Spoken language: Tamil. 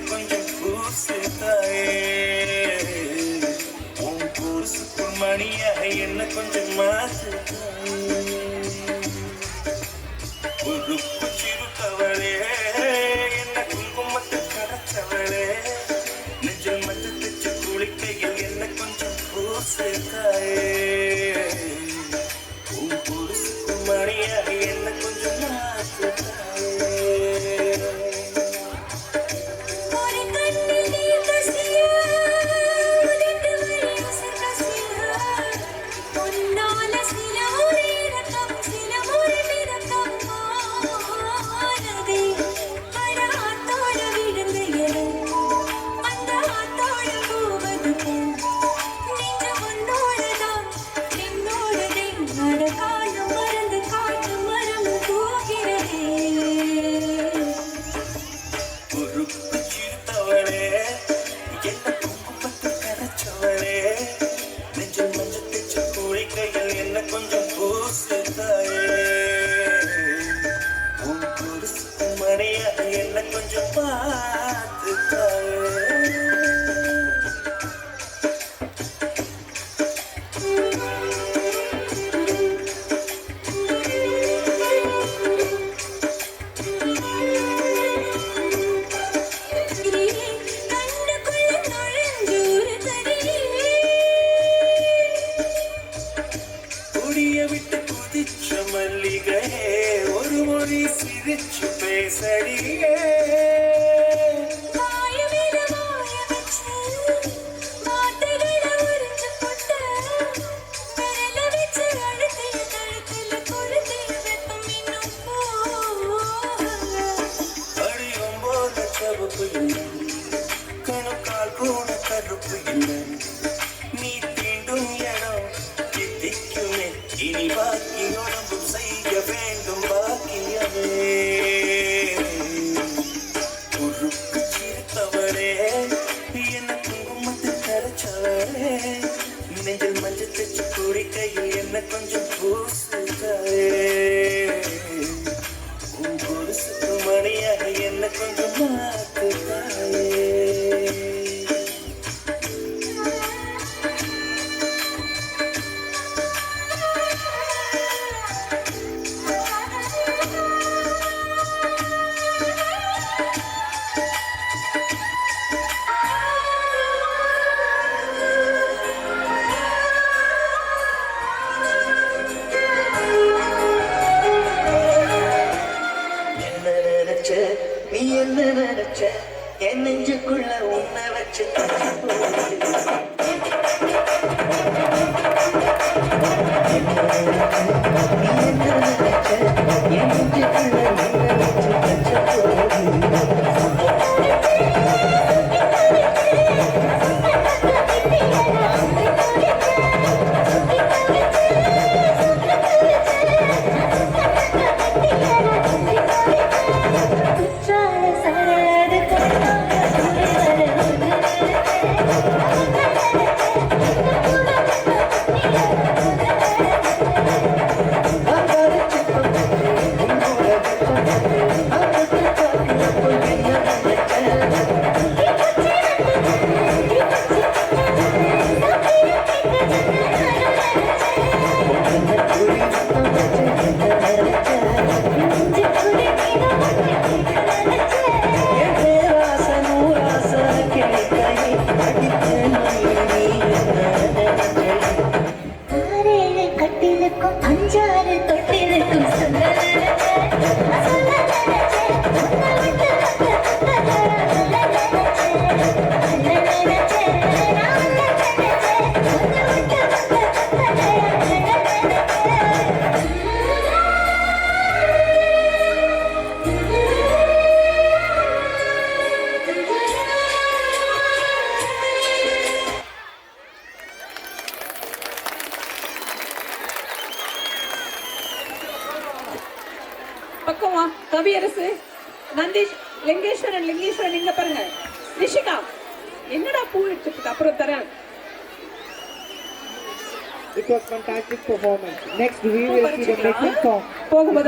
கொஞ்சம் பூசித்தாயே உன் பூசுக்கு மணியாக என்ன கொஞ்சம் மாசுத்தாயே உருப்பு சிறுத்தவளே என்ன குங்குமத்தை கரைச்சவளே நெஞ்சில் மஞ்சள் தச்சு குளிக்கையில் என்ன கொஞ்சம் பூசித்தாயே உன் பூசுக்கு மணியாக என்ன கொஞ்சம் மாசுத்தாயே கொஞ்சம் பூசித்தாயே உன் புருஷ மணியா என்ன கொஞ்சம் பார்த்துத்தாயே விட்டு குதிச்ச மல்லிகையே ஒரு மொழி சிரிச்சு பேசடியே அடியும் போது சவுப்பு இல்லை கணுக்கால் கூட கருப்பு இல்லை நீ தீண்டும் இடம் தித்திக்குமே இனி பாக்கி உடம்பும் செய்ய வேண்டும் பாக்கியமே உருக்கு சிரித்தவரே என்ன குங்குமத்தை கரைச்சவரே நெஞ்சில் மஞ்சள் தச்சு குடிக்கையில் என்ன கொஞ்சம் பூசுத்தாயே உன் புருஷுக்கு மணியாக என்ன கொஞ்சம் மாத்துத்தாயே நீ என்ன நினைச்ச என் நெஞ்சுக்குள்ள உன்னை வச்சு நீ என்ன நினைச்ச என் நெஞ்சுக்குள்ள உன்னை அஞ்சாறு தொட்டிருக்கும் பக்கமா கவியரசு நந்தீஷ் லிங்கேஸ்வரன் இங்க பாருங்க. ரிஷிகா என்னடா பூ எடுத்துட்டு அப்புறம் தரேன். It was fantastic performance. Next we will see the making song. போகும்போது